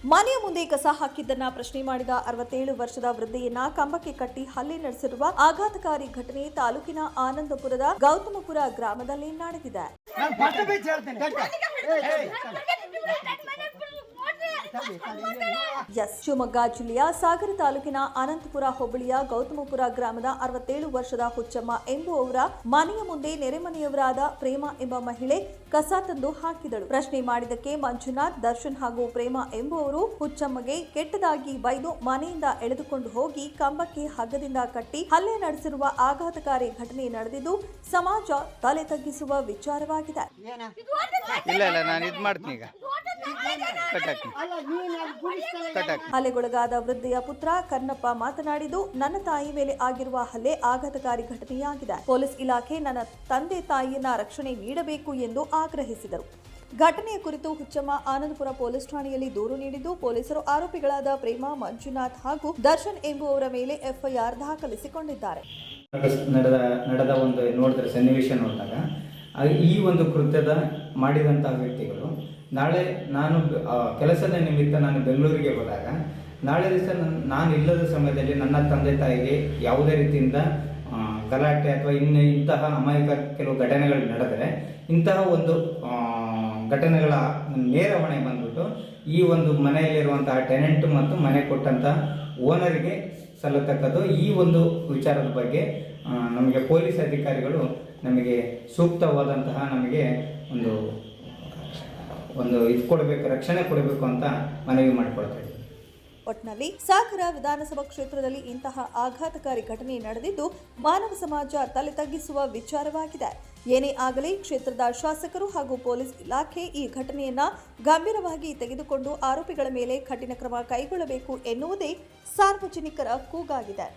ಮನೆಯ ಮುಂದೆ ಕಸ ಹಾಕಿದ್ದನ್ನ ಪ್ರಶ್ನೆ ಮಾಡಿದ 67 ವರ್ಷದ ವೃದ್ಧೆಯನ್ನ ಕಂಬಕ್ಕೆ ಕಟ್ಟಿ ಹಲ್ಲೆ ನಡೆಸಿರುವ ಆಘಾತಕಾರಿ ಘಟನೆ ತಾಲೂಕಿನ ಆನಂದಪುರದ ಗೌತಮಪುರ ಗ್ರಾಮದಲ್ಲಿ ನಡೆದಿದೆ. ಶಿವಮೊಗ್ಗ ಜಿಲ್ಲೆಯ ಸಾಗರ ತಾಲೂಕಿನ ಅನಂತಪುರ ಹೋಬಳಿಯ ಗೌತಮಪುರ ಗ್ರಾಮದ 67 ವರ್ಷದ ಹುಚ್ಚಮ್ಮ ಎಂಬುವವರ ಮನೆಯ ಮುಂದೆ ನೆರೆಮನೆಯವರಾದ ಪ್ರೇಮ ಎಂಬ ಮಹಿಳೆ ಕಸ ತಂದು ಹಾಕಿದಳು. ಪ್ರಶ್ನೆ ಮಾಡಿದಕ್ಕೆ ಮಂಜುನಾಥ್, ದರ್ಶನ್ ಹಾಗೂ ಪ್ರೇಮ ಎಂಬುವರು ಹುಚ್ಚಮ್ಮಗೆ ಕೆಟ್ಟದಾಗಿ ಬೈದು ಮನೆಯಿಂದ ಎಳೆದುಕೊಂಡು ಹೋಗಿ ಕಂಬಕ್ಕೆ ಹಗ್ಗದಿಂದ ಕಟ್ಟಿ ಹಲ್ಲೆ ನಡೆಸಿರುವ ಆಘಾತಕಾರಿ ಘಟನೆ ನಡೆದಿದ್ದು ಸಮಾಜ ತಲೆ ತಗ್ಗಿಸುವ ವಿಚಾರವಾಗಿದೆ. ಹಲ್ಲೆಗೊಳಗಾದ ವೃದ್ಧೆಯ ಪುತ್ರ ಕರ್ಣಪ್ಪ ಮಾತನಾಡಿದ್ದು, ನನ್ನ ತಾಯಿ ಮೇಲೆ ಆಗಿರುವ ಹಲ್ಲೆ ಆಘಾತಕಾರಿ ಘಟನೆಯಾಗಿದೆ. ಪೊಲೀಸ್ ಇಲಾಖೆ ನನ್ನ ತಂದೆ ತಾಯಿಯನ್ನ ರಕ್ಷಣೆ ನೀಡಬೇಕು ಎಂದು ಆಗ್ರಹಿಸಿದರು. ಘಟನೆಯ ಕುರಿತು ಹುಚ್ಚಮ್ಮ ಆನಂದಪುರ ಪೊಲೀಸ್ ಠಾಣೆಯಲ್ಲಿ ದೂರು ನೀಡಿದ್ದು, ಪೊಲೀಸರು ಆರೋಪಿಗಳಾದ ಪ್ರೇಮ, ಮಂಜುನಾಥ್ ಹಾಗೂ ದರ್ಶನ್ ಎಂಬುವವರ ಮೇಲೆ ಎಫ್ಐಆರ್ ದಾಖಲಿಸಿಕೊಂಡಿದ್ದಾರೆ. ನಡೆದ ಒಂದು ನೋಡಿದ್ರೆ ಸನ್ನಿವೇಶ ನೋಡಿದಾಗ ಈ ಒಂದು ಕೃತ್ಯದ ಮಾಡಿದಂತಹ ವ್ಯಕ್ತಿಗಳು ನಾಳೆ ನಾನು ಕೆಲಸದ ನಿಮಿತ್ತ ನಾನು ಬೆಂಗಳೂರಿಗೆ ಹೋದಾಗ ನಾಳೆ ದಿವಸ ನಾನು ಇಲ್ಲದ ಸಮಯದಲ್ಲಿ ನನ್ನ ತಂದೆ ತಾಯಿಗೆ ಯಾವುದೇ ರೀತಿಯಿಂದ ಗಲಾಟೆ ಅಥವಾ ಇಂತಹ ಅಮಾಯಕ ಕೆಲವು ಘಟನೆಗಳು ನಡೆದರೆ ಇಂತಹ ಒಂದು ಘಟನೆಗಳ ನೇರ ಹೊಣೆ ಬಂದ್ಬಿಟ್ಟು ಈ ಒಂದು ಮನೆಯಲ್ಲಿರುವಂತಹ ಟೆನೆಂಟ್ ಮತ್ತು ಮನೆ ಕೊಟ್ಟಂತಹ ಓನರಿಗೆ ಸಲ್ಲತಕ್ಕದ್ದು. ಈ ಒಂದು ವಿಚಾರದ ಬಗ್ಗೆ ನಮಗೆ ಪೊಲೀಸ್ ಅಧಿಕಾರಿಗಳು ನಮಗೆ ಸೂಕ್ತವಾದಂತಹ ನಮಗೆ ಒಂದು ಇದು ಕೊಡಬೇಕು, ರಕ್ಷಣೆ ಕೊಡಬೇಕು ಅಂತ ಮನವಿ ಮಾಡಿಕೊಳ್ತಾ ಇದ್ದೀವಿ. ಒಟ್ನಲ್ಲಿ ಸಾಗರ ವಿಧಾನಸಭಾ ಕ್ಷೇತ್ರದಲ್ಲಿ ಇಂತಹ ಆಘಾತಕಾರಿ ಘಟನೆ ನಡೆದಿದ್ದು ಮಾನವ ಸಮಾಜ ತಲೆ ತಗ್ಗಿಸುವ ವಿಚಾರವಾಗಿದೆ. ಏನೇ ಆಗಲಿ ಕ್ಷೇತ್ರದ ಶಾಸಕರು ಹಾಗೂ ಪೊಲೀಸ್ ಇಲಾಖೆ ಈ ಘಟನೆಯನ್ನ ಗಂಭೀರವಾಗಿ ತೆಗೆದುಕೊಂಡು ಆರೋಪಿಗಳ ಮೇಲೆ ಕಠಿಣ ಕ್ರಮ ಕೈಗೊಳ್ಳಬೇಕು ಎನ್ನುವುದೇ ಸಾರ್ವಜನಿಕರ ಕೂಗಾಗಿದೆ.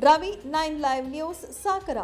ರವಿ, 9 ಲೈವ್ ನ್ಯೂಸ್, ಸಾಗರ.